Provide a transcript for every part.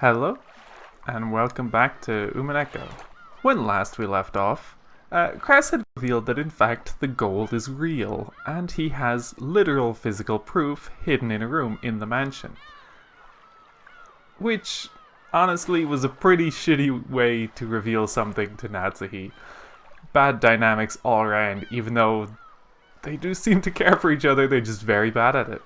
Hello, and welcome back to Umineko. When last we left off, Kress had revealed that in fact the gold is real, and he has literal physical proof hidden in a room in the mansion. Which, honestly, was a pretty shitty way to reveal something to Natsuhi. Bad dynamics all around, even though they do seem to care for each other, they're just very bad at it.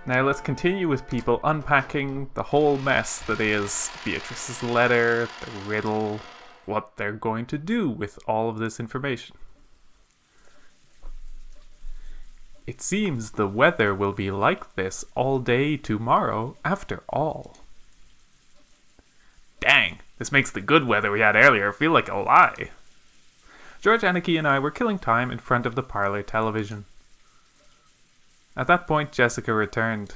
Now let's continue with people unpacking the whole mess that is Beatrice's letter, the riddle, what they're going to do with all of this information. It seems the weather will be like this all day tomorrow after all. Dang, this makes the good weather we had earlier feel like a lie. George, Aniki, and I were killing time in front of the parlor television. At that point, Jessica returned.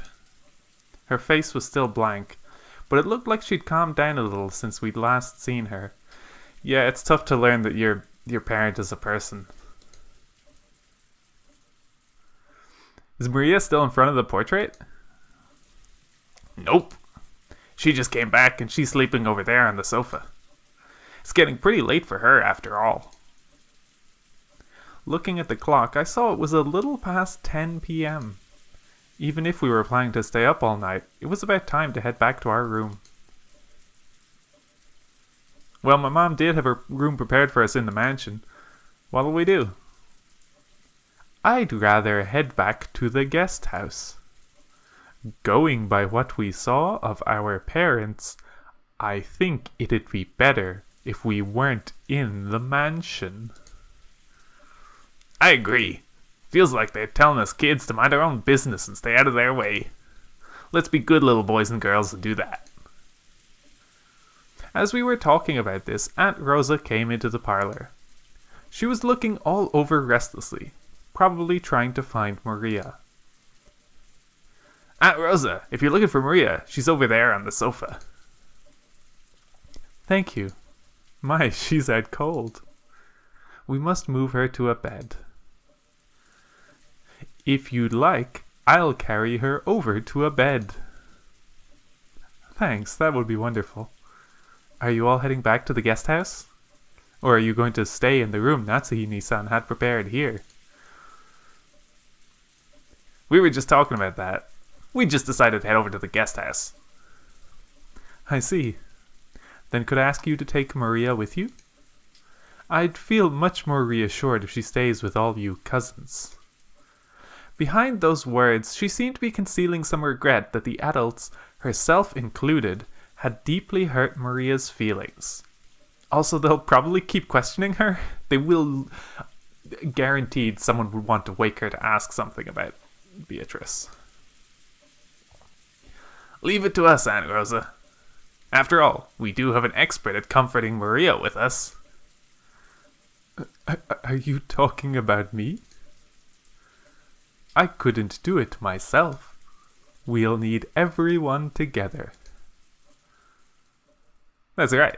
Her face was still blank, but it looked like she'd calmed down a little since we'd last seen her. Yeah, it's tough to learn that your parent is a person. Is Maria still in front of the portrait? Nope. She just came back and she's sleeping over there on the sofa. It's getting pretty late for her after all. Looking at the clock, I saw it was a little past 10 p.m. Even if we were planning to stay up all night, it was about time to head back to our room. Well, my mom did have a room prepared for us in the mansion. What'll we do? I'd rather head back to the guest house. Going by what we saw of our parents, I think it'd be better if we weren't in the mansion. I agree. Feels like they're telling us kids to mind our own business and stay out of their way. Let's be good little boys and girls and do that. As we were talking about this, Aunt Rosa came into the parlor. She was looking all over restlessly, probably trying to find Maria. Aunt Rosa, if you're looking for Maria, she's over there on the sofa. Thank you. My, she's out cold. We must move her to a bed. If you'd like, I'll carry her over to a bed. Thanks, that would be wonderful. Are you all heading back to the guest house? Or are you going to stay in the room Natsuhi-san had prepared here? We were just talking about that. We just decided to head over to the guest house. I see. Then could I ask you to take Maria with you? I'd feel much more reassured if she stays with all you cousins. Behind those words, she seemed to be concealing some regret that the adults, herself included, had deeply hurt Maria's feelings. Also, they'll probably keep questioning her. They will... Guaranteed someone would want to wake her to ask something about Beatrice. Leave it to us, Aunt Rosa. After all, we do have an expert at comforting Maria with us. Are you talking about me? I couldn't do it myself. We'll need everyone together. That's right.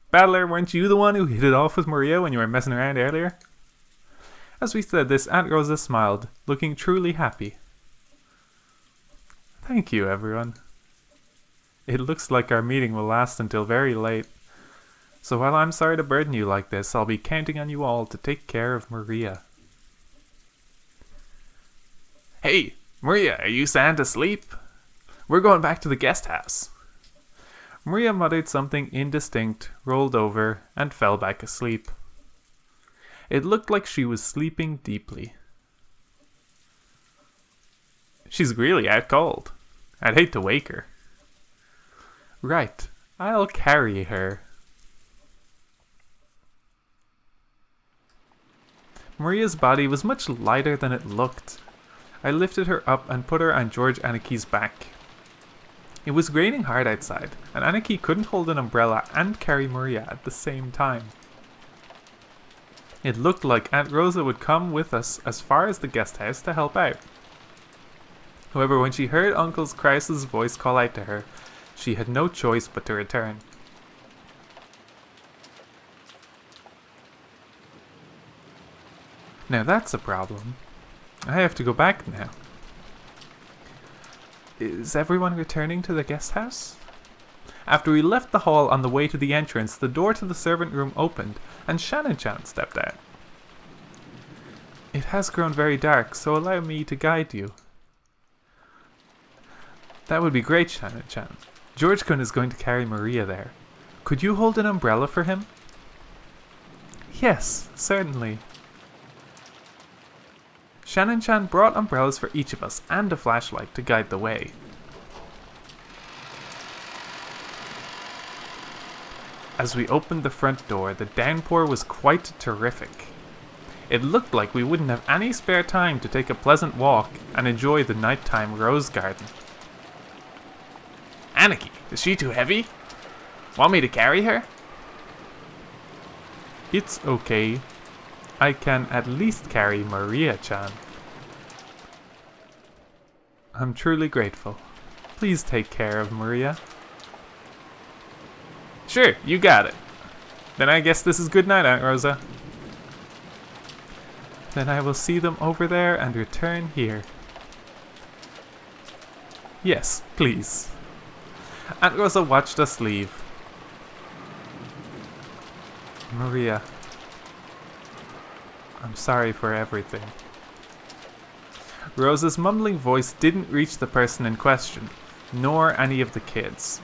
Battler, weren't you the one who hit it off with Maria when you were messing around earlier? As we said this, Aunt Rosa smiled, looking truly happy. Thank you, everyone. It looks like our meeting will last until very late. So while I'm sorry to burden you like this, I'll be counting on you all to take care of Maria. Hey, Maria, are you sound asleep? We're going back to the guest house. Maria muttered something indistinct, rolled over, and fell back asleep. It looked like she was sleeping deeply. She's really out cold. I'd hate to wake her. Right, I'll carry her. Maria's body was much lighter than it looked. I lifted her up and put her on George Aniki's back. It was raining hard outside, and Aniki couldn't hold an umbrella and carry Maria at the same time. It looked like Aunt Rosa would come with us as far as the guest house to help out. However, when she heard Uncle Kraus's voice call out to her, she had no choice but to return. Now that's a problem. I have to go back now. Is everyone returning to the guest house? After we left the hall on the way to the entrance, the door to the servant room opened, and Shanon-chan stepped out. It has grown very dark, so allow me to guide you. That would be great, Shanon-chan. George-kun is going to carry Maria there. Could you hold an umbrella for him? Yes, certainly. Shanon-chan brought umbrellas for each of us and a flashlight to guide the way. As we opened the front door, the downpour was quite terrific. It looked like we wouldn't have any spare time to take a pleasant walk and enjoy the nighttime rose garden. Aniki, is she too heavy? Want me to carry her? It's okay. I can at least carry Maria-chan. I'm truly grateful. Please take care of Maria. Sure, you got it. Then I guess this is good night, Aunt Rosa. Then I will see them over there and return here. Yes, please. Aunt Rosa watched us leave. Maria, I'm sorry for everything. Rosa's mumbling voice didn't reach the person in question, nor any of the kids,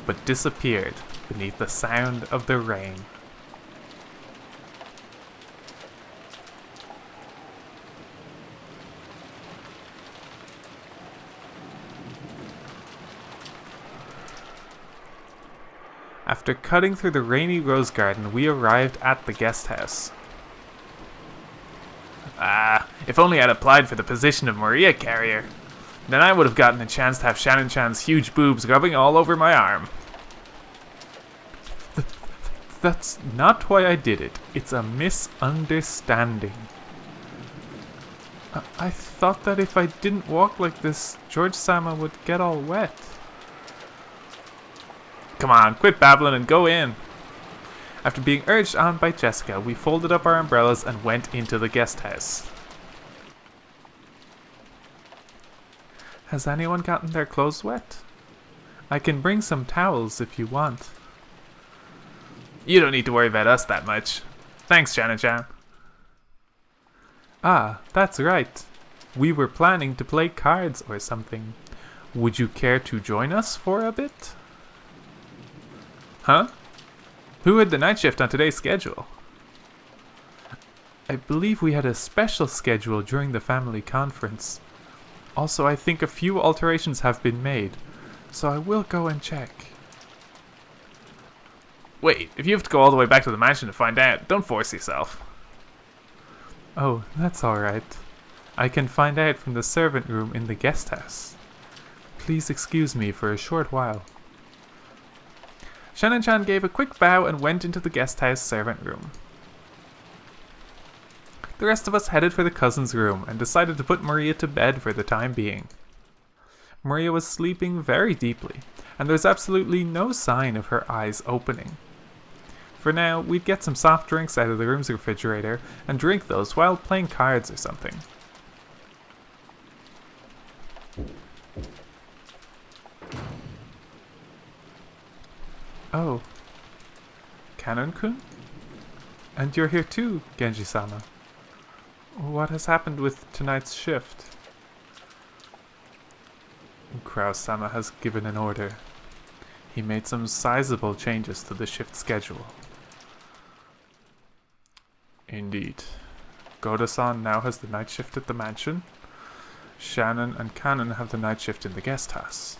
but disappeared beneath the sound of the rain. After cutting through the rainy rose garden, we arrived at the guest house. If only I'd applied for the position of Maria carrier. Then I would have gotten a chance to have Shanon-chan's huge boobs rubbing all over my arm. That's not why I did it. It's a misunderstanding. I thought that if I didn't walk like this, George-sama would get all wet. Come on, quit babbling and go in. After being urged on by Jessica, we folded up our umbrellas and went into the guest house. Has anyone gotten their clothes wet? I can bring some towels if you want. You don't need to worry about us that much. Thanks, Shanon-chan. Ah, that's right. We were planning to play cards or something. Would you care to join us for a bit? Huh? Who had the night shift on today's schedule? I believe we had a special schedule during the family conference. Also, I think a few alterations have been made, so I will go and check. Wait, if you have to go all the way back to the mansion to find out, don't force yourself. Oh, that's alright. I can find out from the servant room in the guest house. Please excuse me for a short while. Shanon-chan gave a quick bow and went into the guest house servant room. The rest of us headed for the cousin's room and decided to put Maria to bed for the time being. Maria was sleeping very deeply, and there was absolutely no sign of her eyes opening. For now, we'd get some soft drinks out of the room's refrigerator and drink those while playing cards or something. Oh. Kanon-kun? And you're here too, Genji-sama. What has happened with tonight's shift? Kraus-sama has given an order. He made some sizable changes to the shift schedule. Indeed. Goda-san now has the night shift at the mansion. Shanon and Kanon have the night shift in the guest house.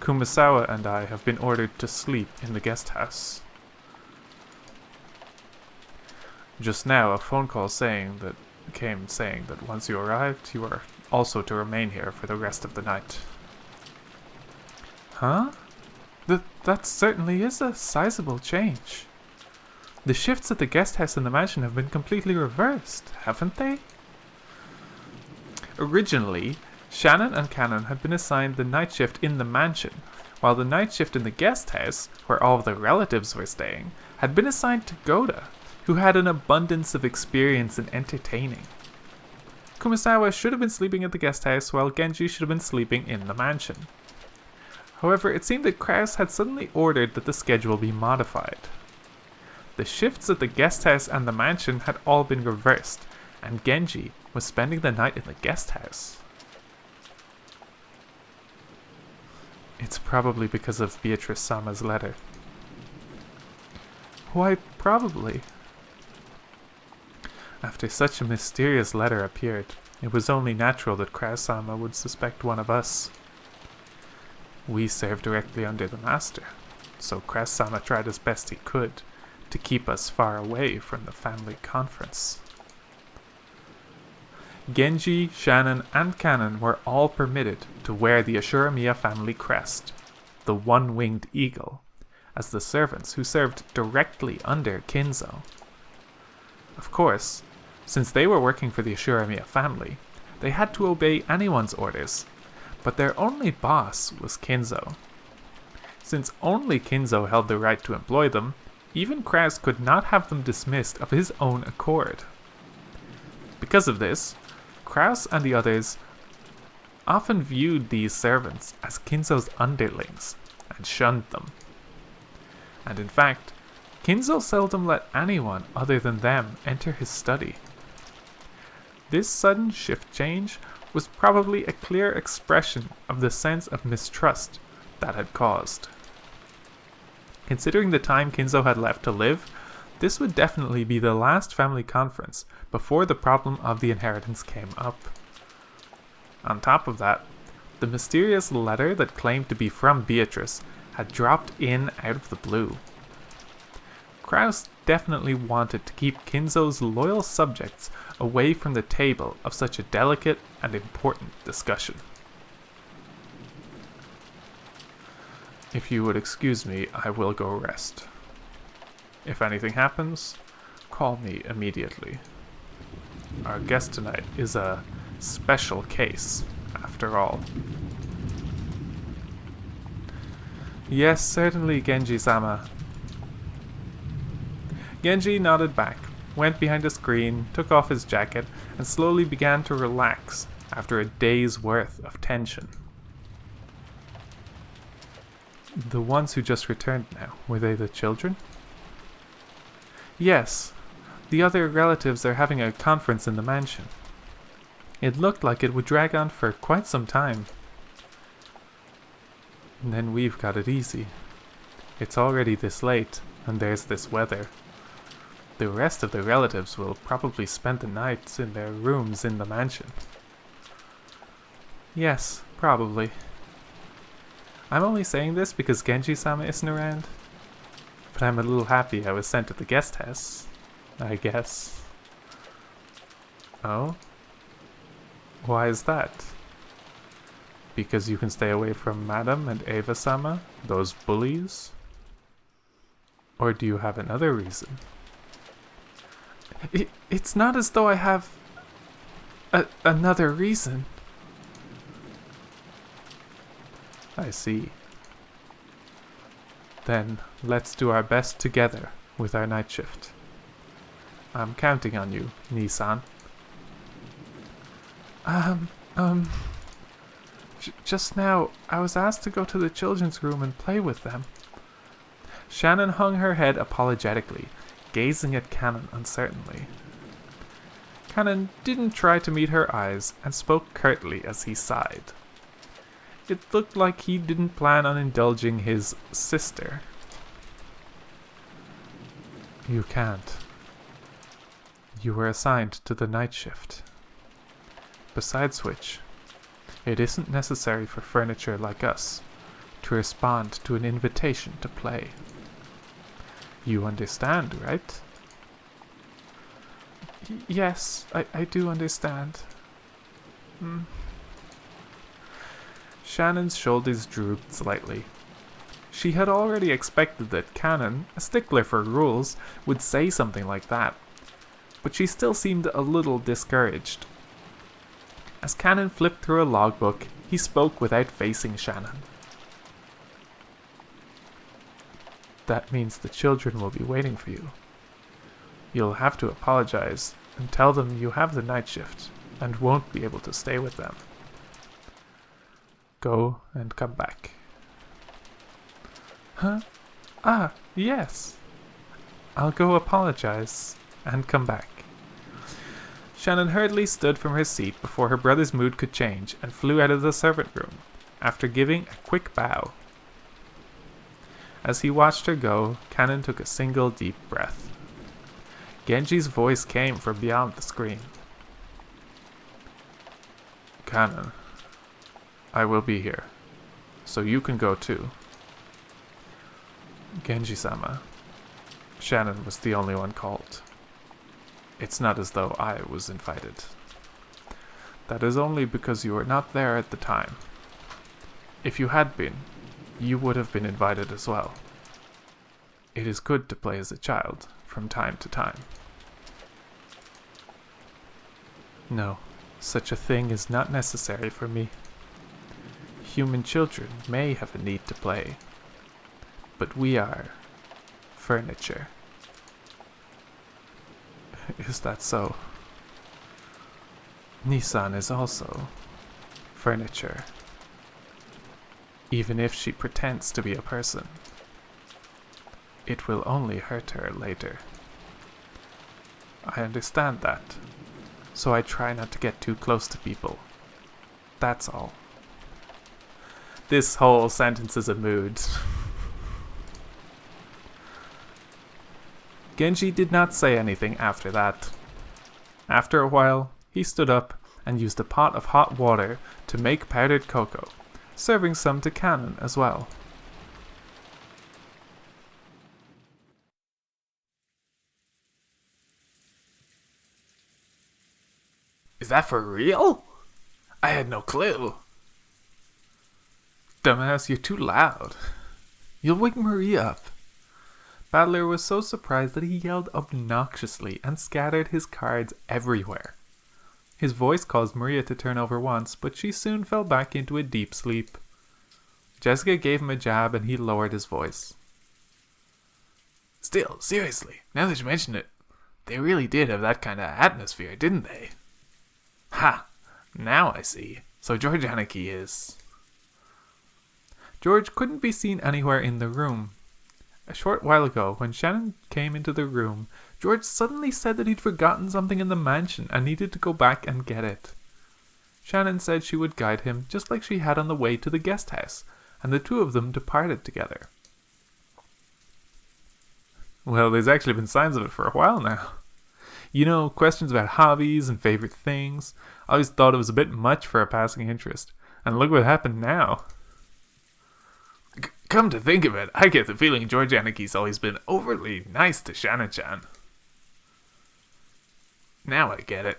Kumasawa and I have been ordered to sleep in the guest house. Just now, a phone call came saying that once you arrived, you are also to remain here for the rest of the night. Huh? That certainly is a sizable change. The shifts at the guest house and the mansion have been completely reversed, haven't they? Originally, Shanon and Kanon had been assigned the night shift in the mansion, while the night shift in the guest house, where all of the relatives were staying, had been assigned to Goda, who had an abundance of experience in entertaining. Kumasawa should have been sleeping at the guest house while Genji should have been sleeping in the mansion. However, it seemed that Kraus had suddenly ordered that the schedule be modified. The shifts at the guest house and the mansion had all been reversed, and Genji was spending the night in the guest house. It's probably because of Beatrice-sama's letter. Why, probably. After such a mysterious letter appeared, it was only natural that Kraus-sama would suspect one of us. We serve directly under the master, so Kraus-sama tried as best he could to keep us far away from the family conference. Genji, Shanon, and Kanon were all permitted to wear the Ashuramiya family crest, the one-winged eagle, as the servants who served directly under Kinzo. Of course, since they were working for the Ashuramiya family, they had to obey anyone's orders, but their only boss was Kinzo. Since only Kinzo held the right to employ them, even Kraus could not have them dismissed of his own accord. Because of this, Kraus and the others often viewed these servants as Kinzo's underlings and shunned them. And in fact, Kinzo seldom let anyone other than them enter his study. This sudden shift change was probably a clear expression of the sense of mistrust that had caused. Considering the time Kinzo had left to live, this would definitely be the last family conference before the problem of the inheritance came up. On top of that, the mysterious letter that claimed to be from Beatrice had dropped in out of the blue. Kraus definitely wanted to keep Kinzo's loyal subjects away from the table of such a delicate and important discussion. If you would excuse me, I will go rest. If anything happens, call me immediately. Our guest tonight is a special case, after all. Yes, certainly, Genji-sama. Genji nodded back, went behind a screen, took off his jacket, and slowly began to relax after a day's worth of tension. The ones who just returned now, were they the children? Yes. The other relatives are having a conference in the mansion. It looked like it would drag on for quite some time. And then we've got it easy. It's already this late, and there's this weather. The rest of the relatives will probably spend the night in their rooms in the mansion. Yes, probably. I'm only saying this because Genji-sama isn't around. But I'm a little happy I was sent to the guest house, I guess. Oh? Why is that? Because you can stay away from Madam and Eva-sama, those bullies? Or do you have another reason? It's not as though I have another reason. I see. Then let's do our best together with our night shift. I'm counting on you, Nissan. Just now, I was asked to go to the children's room and play with them. Shannon hung her head apologetically, gazing at Kanon uncertainly. Kanon didn't try to meet her eyes and spoke curtly as he sighed. It looked like he didn't plan on indulging his sister. You can't. You were assigned to the night shift. Besides which, it isn't necessary for furniture like us to respond to an invitation to play. You understand, right? Yes, I do understand. Shannon's shoulders drooped slightly. She had already expected that Kanon, a stickler for rules, would say something like that, but she still seemed a little discouraged. As Kanon flipped through a logbook, he spoke without facing Shannon. That means the children will be waiting for you. You'll have to apologize and tell them you have the night shift, and won't be able to stay with them. Go and come back. Huh? Ah, yes. I'll go apologize and come back. Shannon hurriedly stood from her seat before her brother's mood could change and flew out of the servant room, after giving a quick bow. As he watched her go, Kanon took a single deep breath. Genji's voice came from beyond the screen. Kanon, I will be here, so you can go too. Genji-sama. Shannon was the only one called. It's not as though I was invited. That is only because you were not there at the time. If you had been, you would have been invited as well. It is good to play as a child from time to time. No, such a thing is not necessary for me. Human children may have a need to play, but we are furniture. Is that so? Nissan is also furniture, even if she pretends to be a person. It will only hurt her later. I understand that, so I try not to get too close to people. That's all. This whole sentence is a mood. Genji did not say anything after that. After a while, he stood up and used a pot of hot water to make powdered cocoa, serving some to Kanon as well. Is that for real? I had no clue. Dumbass, you're too loud. You'll wake Maria up. Battler was so surprised that he yelled obnoxiously and scattered his cards everywhere. His voice caused Maria to turn over once, but she soon fell back into a deep sleep. Jessica gave him a jab and he lowered his voice. Still, seriously, now that you mention it, they really did have that kind of atmosphere, didn't they? Ha! Now I see. So George Aniki is... George couldn't be seen anywhere in the room. A short while ago, when Shannon came into the room, George suddenly said that he'd forgotten something in the mansion and needed to go back and get it. Shannon said she would guide him just like she had on the way to the guest house, and the two of them departed together. Well, there's actually been signs of it for a while now. You know, questions about hobbies and favorite things. I always thought it was a bit much for a passing interest. And look what happened now. Come to think of it, I get the feeling George Aniki's always been overly nice to Shannon-chan. Now I get it.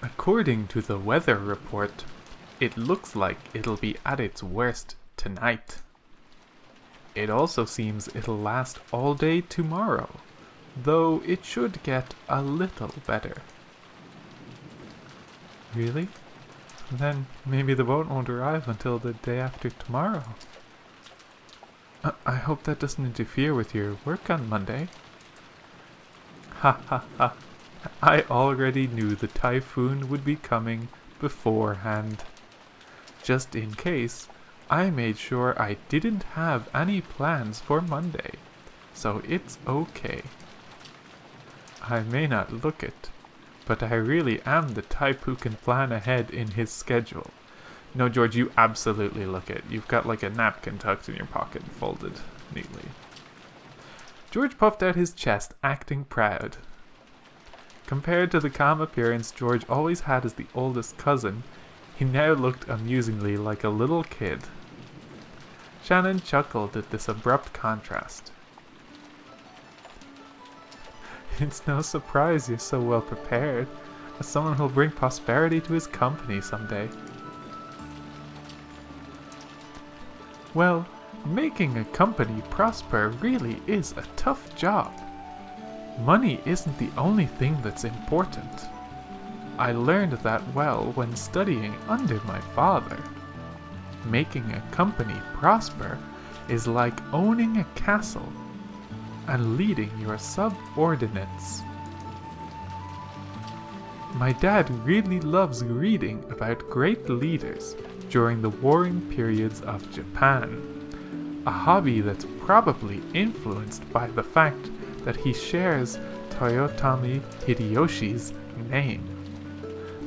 According to the weather report, it looks like it'll be at its worst tonight. It also seems it'll last all day tomorrow, though it should get a little better. Really? Then maybe the boat won't arrive until the day after tomorrow. I hope that doesn't interfere with your work on Monday. Ha ha ha. I already knew the typhoon would be coming beforehand. Just in case, I made sure I didn't have any plans for Monday, so it's okay. I may not look it, but I really am the type who can plan ahead in his schedule. No, George, you absolutely look it. You've got like a napkin tucked in your pocket and folded neatly. George puffed out his chest, acting proud. Compared to the calm appearance George always had as the oldest cousin, he now looked amusingly like a little kid. Shannon chuckled at this abrupt contrast. It's no surprise you're so well prepared, as someone who'll bring prosperity to his company someday. Well, making a company prosper really is a tough job. Money isn't the only thing that's important. I learned that well when studying under my father. Making a company prosper is like owning a castle and leading your subordinates. My dad really loves reading about great leaders during the warring periods of Japan, a hobby that's probably influenced by the fact that he shares Toyotomi Hideyoshi's name.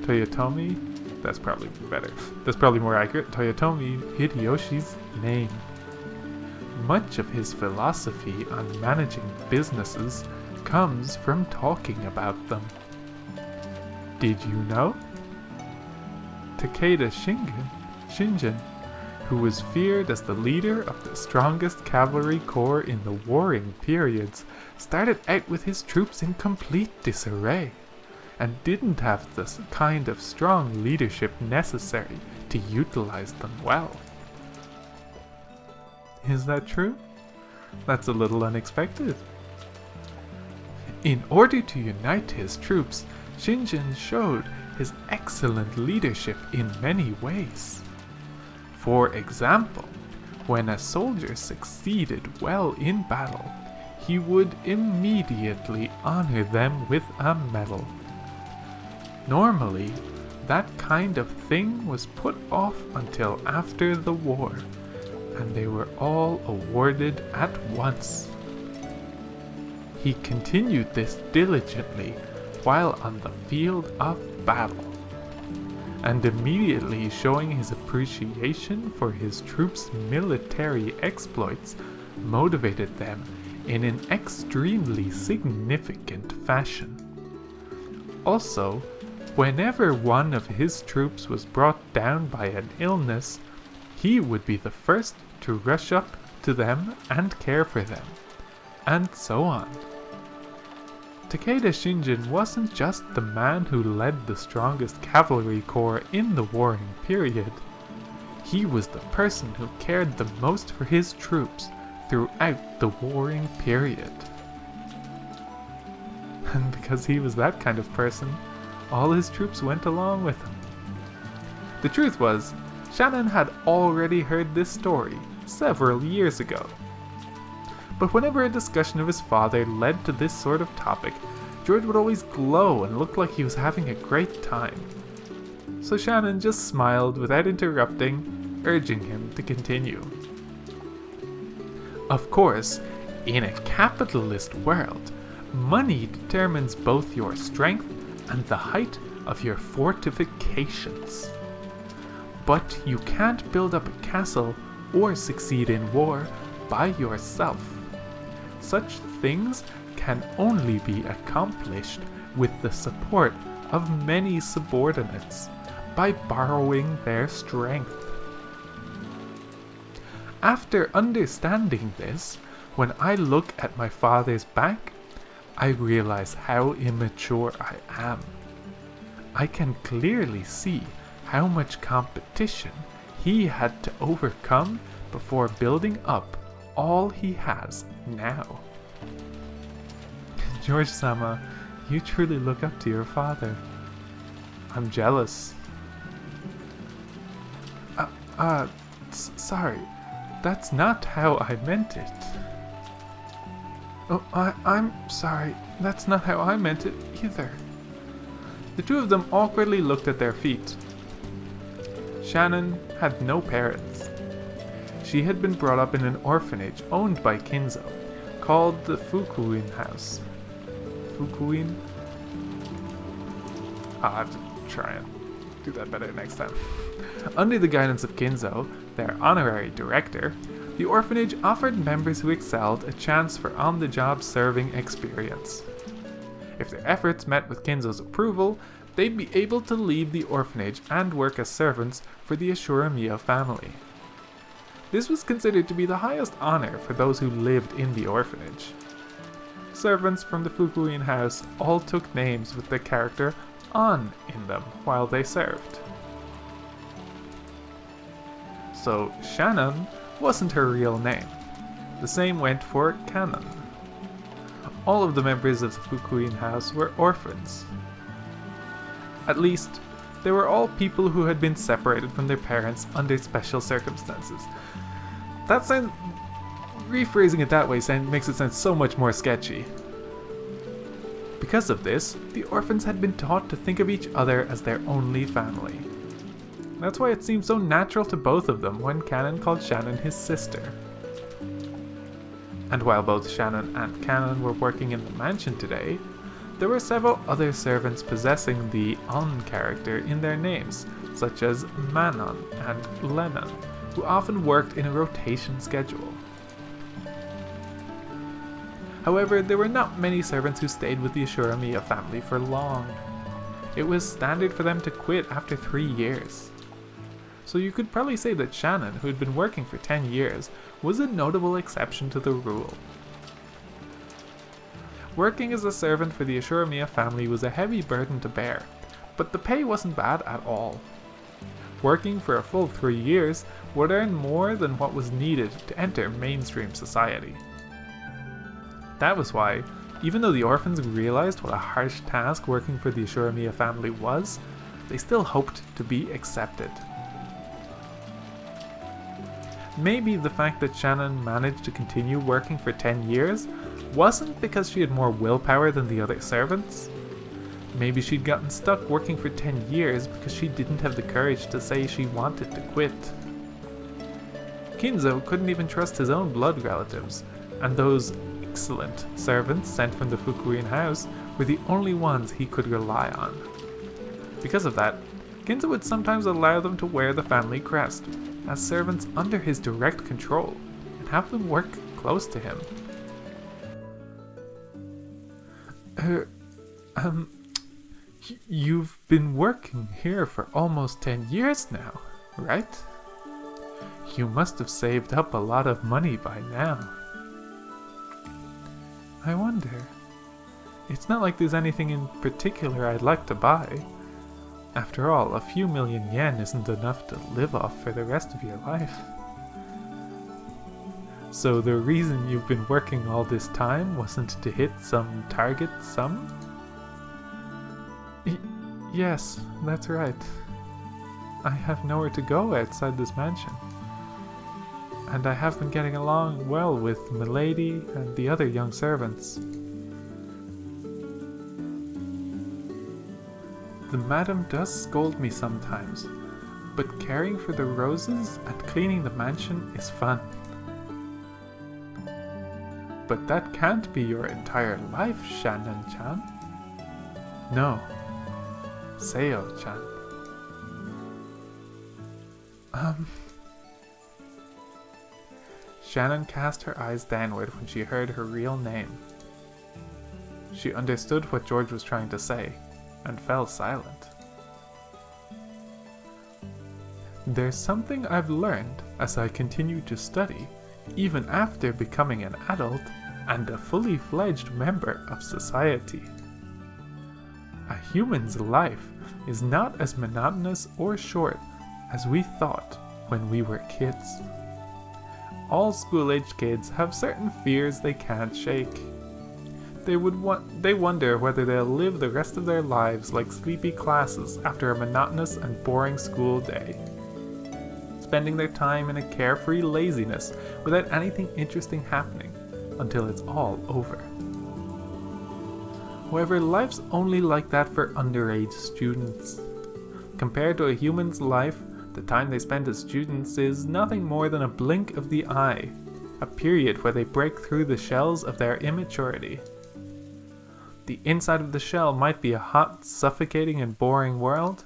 Toyotomi? That's probably better. That's probably more accurate. Toyotomi Hideyoshi's name. Much of his philosophy on managing businesses comes from talking about them. Did you know? Takeda Shingen, who was feared as the leader of the strongest cavalry corps in the warring periods, started out with his troops in complete disarray, and didn't have the kind of strong leadership necessary to utilize them well. Is that true? That's a little unexpected. In order to unite his troops, Shingen showed his excellent leadership in many ways. For example, when a soldier succeeded well in battle, he would immediately honor them with a medal. Normally, that kind of thing was put off until after the war, and they were all awarded at once. He continued this diligently while on the field of battle, and immediately showing his appreciation for his troops' military exploits motivated them in an extremely significant fashion. Also, whenever one of his troops was brought down by an illness, he would be the first to rush up to them and care for them, and so on. Takeda Shingen wasn't just the man who led the strongest cavalry corps in the warring period. He was the person who cared the most for his troops throughout the warring period. And because he was that kind of person, all his troops went along with him. The truth was, Shanon had already heard this story several years ago. But whenever a discussion of his father led to this sort of topic, George would always glow and look like he was having a great time. So Shanon just smiled without interrupting, urging him to continue. Of course, in a capitalist world, money determines both your strength and the height of your fortifications. But you can't build up a castle or succeed in war by yourself. Such things can only be accomplished with the support of many subordinates by borrowing their strength. After understanding this, when I look at my father's back, I realize how immature I am. I can clearly see how much competition he had to overcome before building up all he has now. George-sama, you truly look up to your father. I'm jealous. Sorry. That's not how I meant it. Oh, I'm sorry. That's not how I meant it either. The two of them awkwardly looked at their feet. Shanon had no parents. She had been brought up in an orphanage owned by Kinzo, called the Fukuin House. Fukuin? I'll have to try and do that better next time. Under the guidance of Kinzo, their honorary director, the orphanage offered members who excelled a chance for on-the-job serving experience. If their efforts met with Kinzo's approval, they'd be able to leave the orphanage and work as servants for the Ashuramiya family. This was considered to be the highest honor for those who lived in the orphanage. Servants from the Fukuin house all took names with the character An in them while they served. So Shanon wasn't her real name. The same went for Canon. All of the members of the Fukuin house were orphans. At least, they were all people who had been separated from their parents under special circumstances. That sounds... rephrasing it that way makes it sound so much more sketchy. Because of this, the orphans had been taught to think of each other as their only family. That's why it seemed so natural to both of them when Canon called Shanon his sister. And while both Shanon and Canon were working in the mansion today, there were several other servants possessing the On character in their names, such as Manon and Lennon, who often worked in a rotation schedule. However, there were not many servants who stayed with the Ashuramiya family for long. It was standard for them to quit after 3 years. So you could probably say that Shanon, who had been working for 10 years, was a notable exception to the rule. Working as a servant for the Ashuramiya family was a heavy burden to bear, but the pay wasn't bad at all. Working for a full 3 years would earn more than what was needed to enter mainstream society. That was why, even though the orphans realized what a harsh task working for the Ashuramiya family was, they still hoped to be accepted. Maybe the fact that Shanon managed to continue working for 10 years wasn't because she had more willpower than the other servants. Maybe she'd gotten stuck working for 10 years because she didn't have the courage to say she wanted to quit. Kinzo couldn't even trust his own blood relatives, and those excellent servants sent from the Fukuin house were the only ones he could rely on. Because of that, Kinzo would sometimes allow them to wear the family crest, as servants under his direct control, and have them work close to him. You've been working here for almost 10 years now, right? You must have saved up a lot of money by now. I wonder. It's not like there's anything in particular I'd like to buy. After all, a few million yen isn't enough to live off for the rest of your life. So the reason you've been working all this time wasn't to hit some target sum? Yes, that's right. I have nowhere to go outside this mansion. And I have been getting along well with Milady and the other young servants. The madam does scold me sometimes, but caring for the roses and cleaning the mansion is fun. But that can't be your entire life, Shanon-chan. No, Seo-chan. Shanon cast her eyes downward when she heard her real name. She understood what George was trying to say, and fell silent. There's something I've learned as I continue to study, even after becoming an adult and a fully fledged member of society. A human's life is not as monotonous or short as we thought when we were kids. All school-aged kids have certain fears they can't shake. They wonder whether they'll live the rest of their lives like sleepy classes after a monotonous and boring school day, spending their time in a carefree laziness without anything interesting happening until it's all over. However, life's only like that for underage students. Compared to a human's life, the time they spend as students is nothing more than a blink of the eye, a period where they break through the shells of their immaturity. The inside of the shell might be a hot, suffocating, and boring world,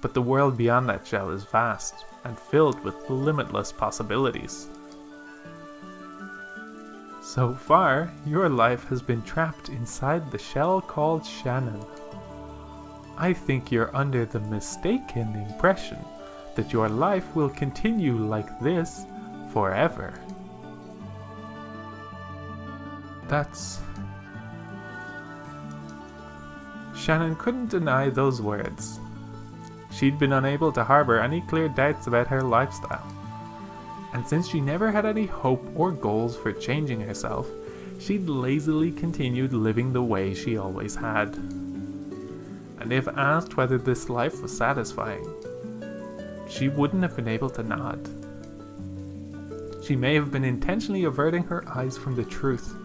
but the world beyond that shell is vast and filled with limitless possibilities. So far, your life has been trapped inside the shell called Shanon. I think you're under the mistaken impression that your life will continue like this forever. Shanon couldn't deny those words. She'd been unable to harbor any clear doubts about her lifestyle. And since she never had any hope or goals for changing herself, she'd lazily continued living the way she always had. And if asked whether this life was satisfying, she wouldn't have been able to nod. She may have been intentionally averting her eyes from the truth.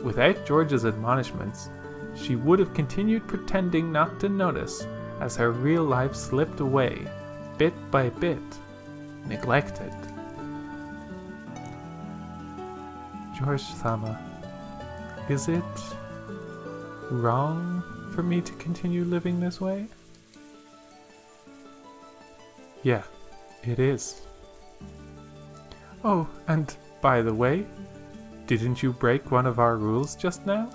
Without George's admonishments, she would have continued pretending not to notice as her real life slipped away, bit by bit, neglected. George-sama, is it wrong for me to continue living this way? Yeah, it is. Oh, and by the way, didn't you break one of our rules just now?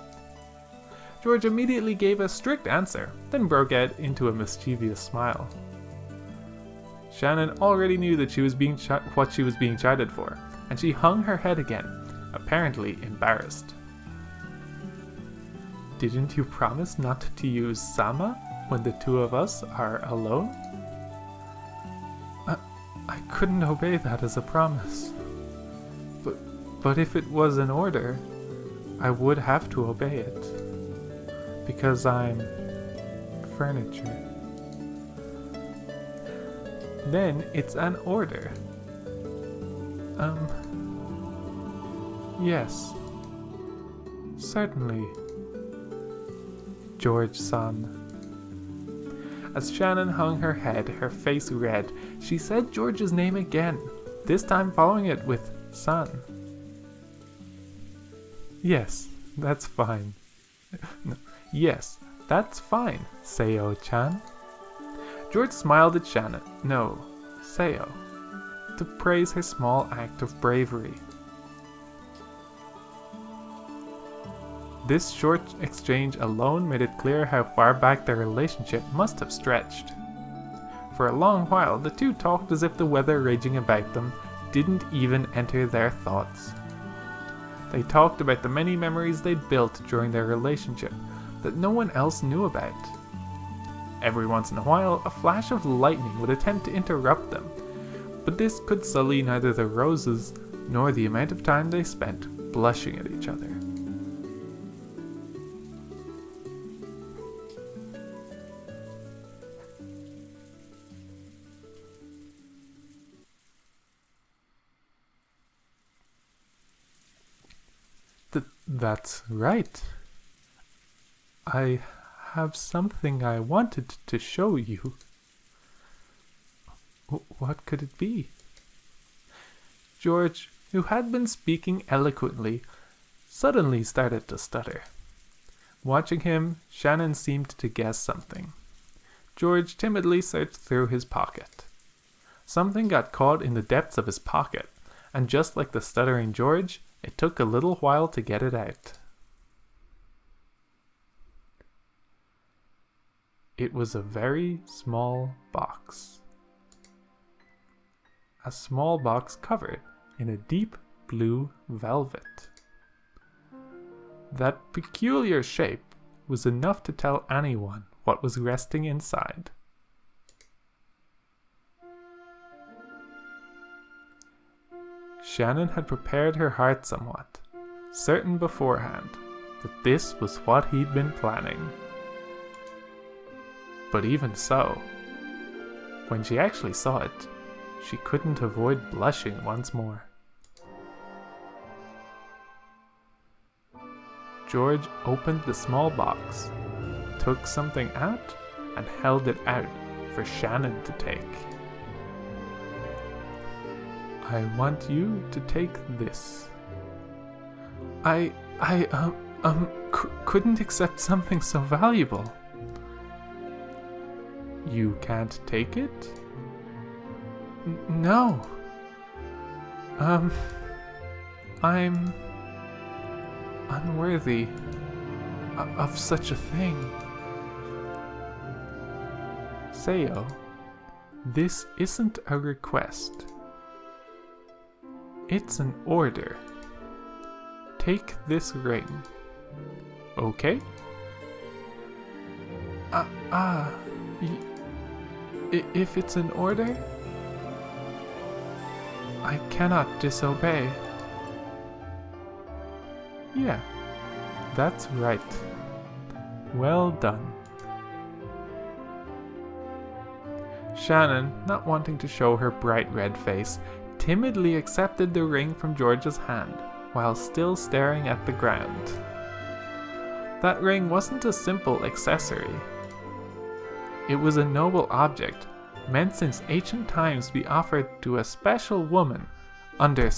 George immediately gave a strict answer, then broke out into a mischievous smile. Shanon already knew that she was being what she was being chided for, and she hung her head again, apparently embarrassed. Didn't you promise not to use Sama when the two of us are alone? I couldn't obey that as a promise. But if it was an order, I would have to obey it. Because I'm furniture. Then it's an order. Yes. Certainly. George-san. As Shanon hung her head, her face red, she said George's name again, this time following it with san. Yes, that's fine. No, yes, that's fine, Seo-chan. George smiled at Seo, to praise her small act of bravery. This short exchange alone made it clear how far back their relationship must have stretched. For a long while, the two talked as if the weather raging about them didn't even enter their thoughts. They talked about the many memories they'd built during their relationship that no one else knew about. Every once in a while, a flash of lightning would attempt to interrupt them, but this could sully neither the roses nor the amount of time they spent blushing at each other. That's right. I have something I wanted to show you. What could it be? George, who had been speaking eloquently, suddenly started to stutter. Watching him, Shanon seemed to guess something. George timidly searched through his pocket. Something got caught in the depths of his pocket, and just like the stuttering George, it took a little while to get it out. It was a very small box. A small box covered in a deep blue velvet. That peculiar shape was enough to tell anyone what was resting inside. Shanon had prepared her heart somewhat, certain beforehand that this was what he'd been planning. But even so, when she actually saw it, she couldn't avoid blushing once more. George opened the small box, took something out, and held it out for Shanon to take. I want you to take this. I couldn't accept something so valuable. You can't take it? No. I'm unworthy of such a thing. Seo, this isn't a request. It's an order. Take this ring. Okay? If it's an order? I cannot disobey. Yeah, that's right. Well done. Shannon, not wanting to show her bright red face, timidly accepted the ring from George's hand, while still staring at the ground. That ring wasn't a simple accessory. It was a noble object, meant since ancient times to be offered to a special woman under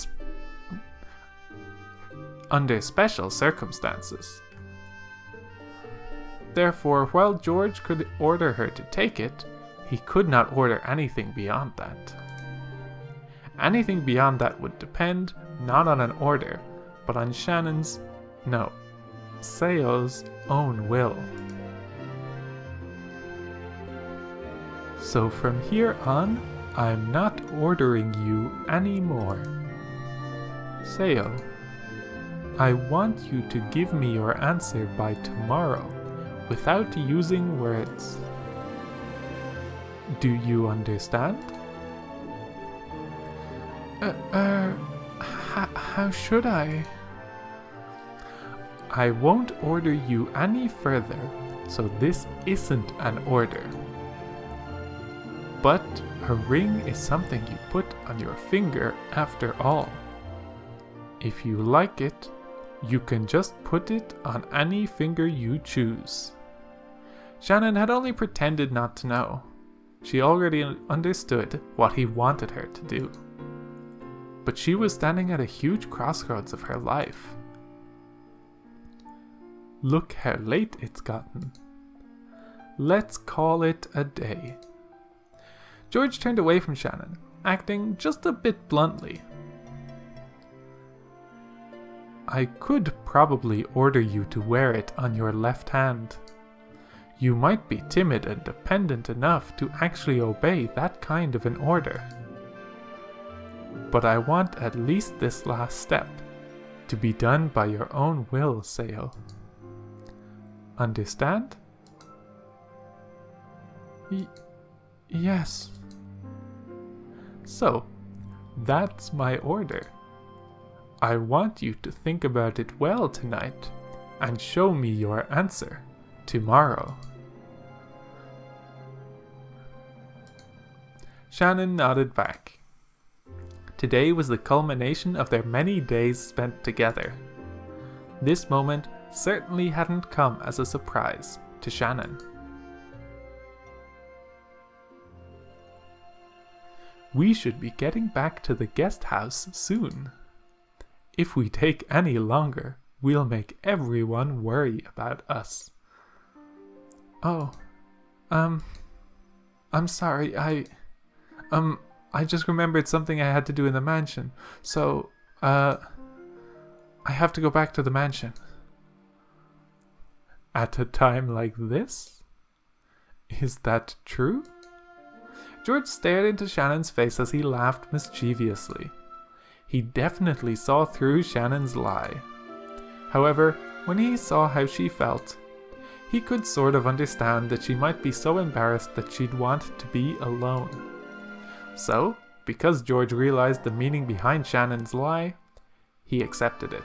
special circumstances. Therefore, while George could order her to take it, he could not order anything beyond that. Anything beyond that would depend not on an order, but on Seo's own will. So from here on, I'm not ordering you anymore. Seo, I want you to give me your answer by tomorrow, without using words. Do you understand? How should I? I won't order you any further, so this isn't an order. But a ring is something you put on your finger after all. If you like it, you can just put it on any finger you choose. Shannon had only pretended not to know. She already understood what he wanted her to do. But she was standing at a huge crossroads of her life. Look how late it's gotten. Let's call it a day. George turned away from Shannon, acting just a bit bluntly. I could probably order you to wear it on your left hand. You might be timid and dependent enough to actually obey that kind of an order. But I want at least this last step to be done by your own will, Seo. Understand? Yes. So, that's my order. I want you to think about it well tonight and show me your answer tomorrow. Shannon nodded back. Today was the culmination of their many days spent together. This moment certainly hadn't come as a surprise to Shannon. We should be getting back to the guest house soon. If we take any longer, we'll make everyone worry about us. Oh, I'm sorry, I just remembered something I had to do in the mansion, so, I have to go back to the mansion. At a time like this? Is that true? George stared into Shannon's face as he laughed mischievously. He definitely saw through Shannon's lie. However, when he saw how she felt, he could sort of understand that she might be so embarrassed that she'd want to be alone. So, because George realized the meaning behind Shannon's lie, he accepted it.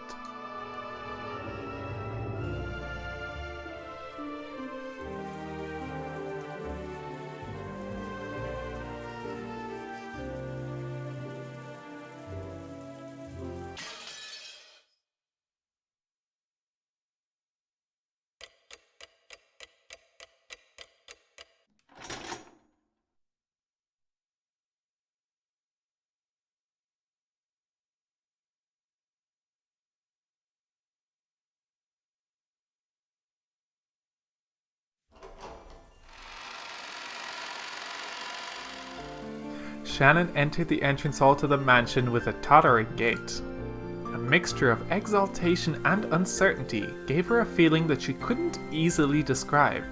Shannon entered the entrance hall to the mansion with a tottering gait. A mixture of exaltation and uncertainty gave her a feeling that she couldn't easily describe.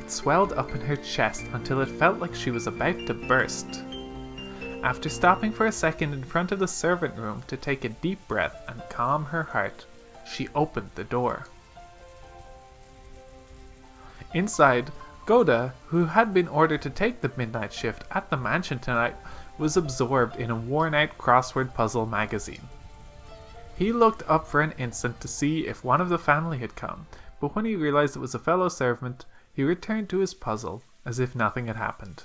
It swelled up in her chest until it felt like she was about to burst. After stopping for a second in front of the servant room to take a deep breath and calm her heart, she opened the door. Inside, Goda, who had been ordered to take the midnight shift at the mansion tonight, was absorbed in a worn-out crossword puzzle magazine. He looked up for an instant to see if one of the family had come, but when he realized it was a fellow servant, he returned to his puzzle as if nothing had happened.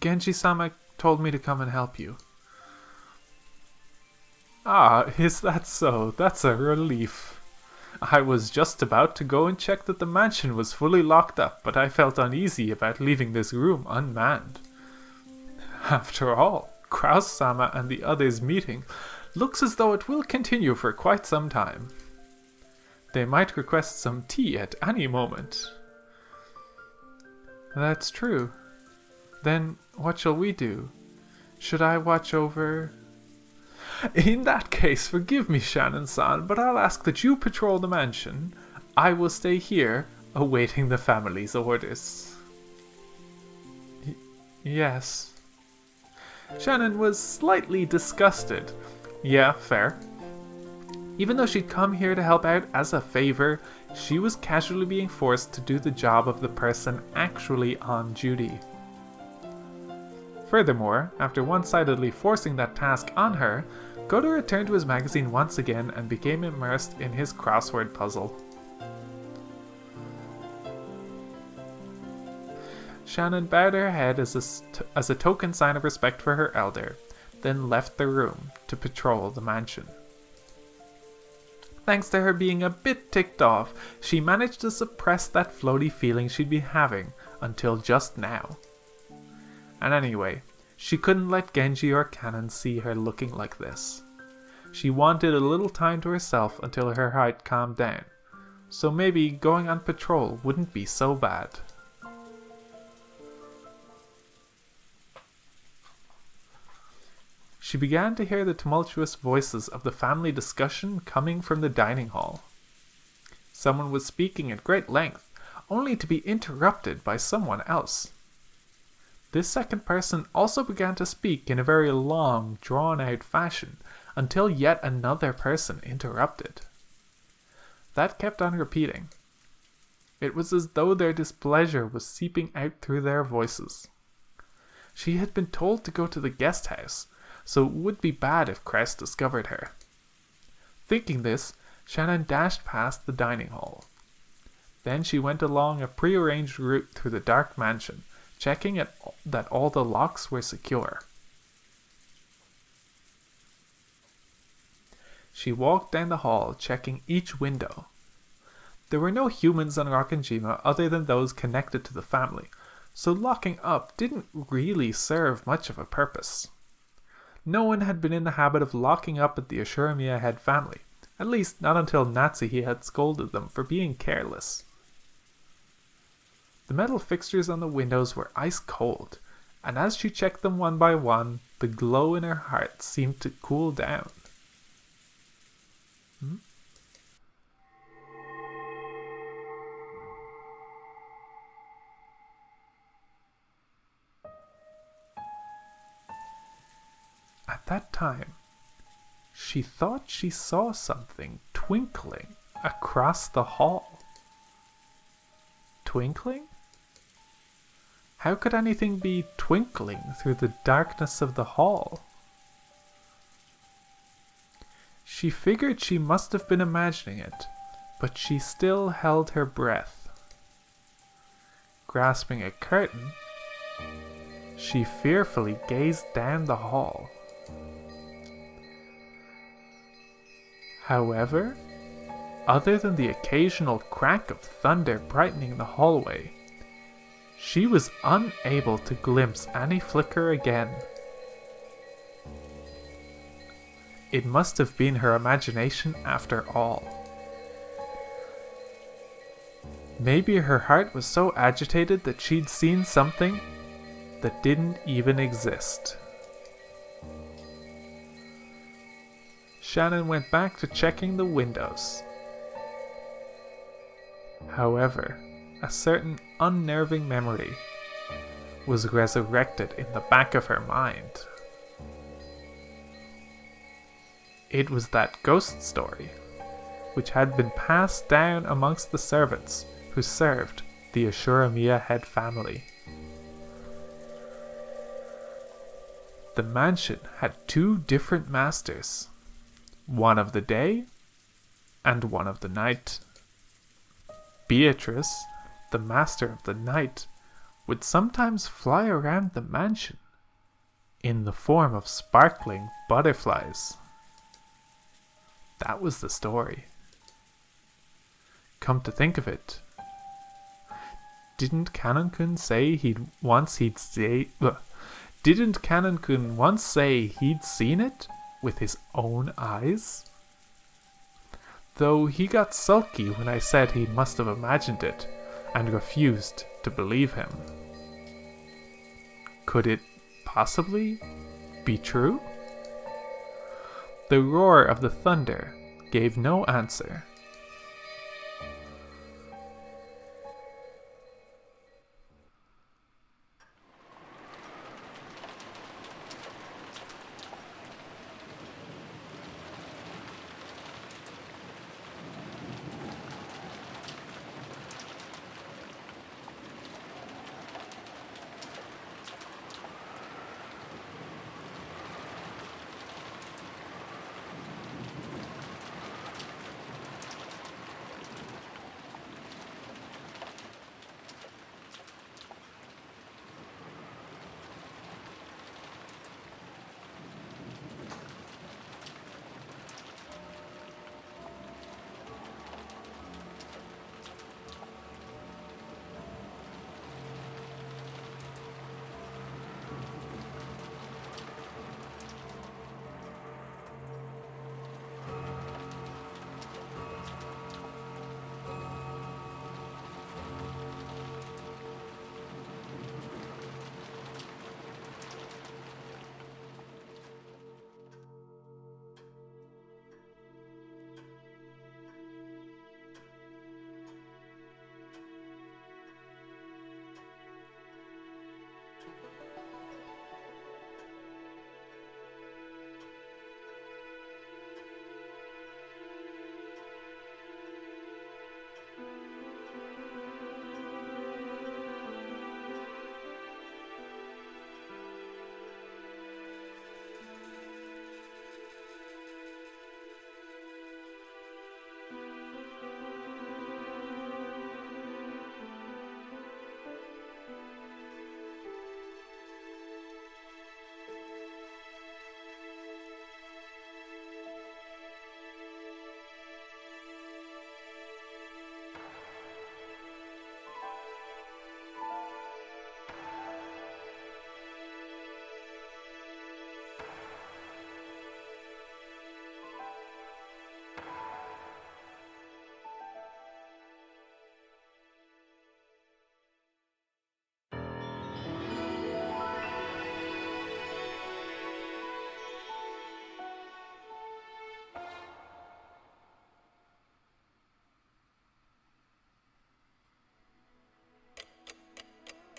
Genji-sama told me to come and help you. Ah, is that so? That's a relief. I was just about to go and check that the mansion was fully locked up, but I felt uneasy about leaving this room unmanned. After all, Kraus-sama and the others' meeting looks as though it will continue for quite some time. They might request some tea at any moment. That's true. Then what shall we do? Should I watch over... In that case, forgive me, Shanon-san, but I'll ask that you patrol the mansion. I will stay here, awaiting the family's orders. Yes. Shanon was slightly disgusted. Yeah, fair. Even though she'd come here to help out as a favor, she was casually being forced to do the job of the person actually on duty. Furthermore, after one-sidedly forcing that task on her, Goto returned to his magazine once again and became immersed in his crossword puzzle. Shanon bowed her head as a token sign of respect for her elder, then left the room to patrol the mansion. Thanks to her being a bit ticked off, she managed to suppress that floaty feeling she'd been having until just now. And anyway, she couldn't let Genji or Kanon see her looking like this. She wanted a little time to herself until her heart calmed down, so maybe going on patrol wouldn't be so bad. She began to hear the tumultuous voices of the family discussion coming from the dining hall. Someone was speaking at great length, only to be interrupted by someone else. This second person also began to speak in a very long, drawn-out fashion, until yet another person interrupted. That kept on repeating. It was as though their displeasure was seeping out through their voices. She had been told to go to the guest house, so it would be bad if Crest discovered her. Thinking this, Shanon dashed past the dining hall. Then she went along a prearranged route through the dark mansion, checking that all the locks were secure. She walked down the hall, checking each window. There were no humans on Rokkenjima other than those connected to the family, so locking up didn't really serve much of a purpose. No one had been in the habit of locking up at the Ashuramiya head family, at least not until Natsuhi had scolded them for being careless. The metal fixtures on the windows were ice cold, and as she checked them one by one, the glow in her heart seemed to cool down. At that time, she thought she saw something twinkling across the hall. Twinkling? How could anything be twinkling through the darkness of the hall? She figured she must have been imagining it, but she still held her breath. Grasping a curtain, she fearfully gazed down the hall. However, other than the occasional crack of thunder brightening the hallway, she was unable to glimpse any flicker again. It must have been her imagination after all. Maybe her heart was so agitated that she'd seen something that didn't even exist. Shanon went back to checking the windows. However, a certain unnerving memory was resurrected in the back of her mind. It was that ghost story, which had been passed down amongst the servants who served the Ashura head family. The mansion had two different masters, one of the day and one of the night. Beatrice, the master of the night, would sometimes fly around the mansion in the form of sparkling butterflies. That was the story. Come to think of it, didn't Canon-kun once say he'd seen it with his own eyes? Though he got sulky when I said he must have imagined it and refused to believe him. Could it possibly be true? The roar of the thunder gave no answer.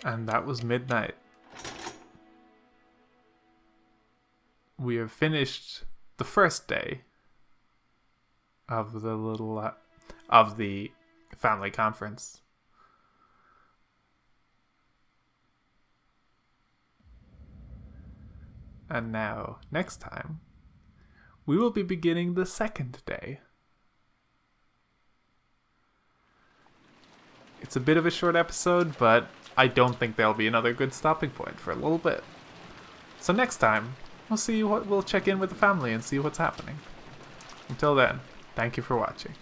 And that was midnight. We have finished the first day of the family conference. And now, next time, we will be beginning the second day. It's a bit of a short episode, but I don't think there'll be another good stopping point for a little bit. So next time, we'll check in with the family and see what's happening. Until then, thank you for watching.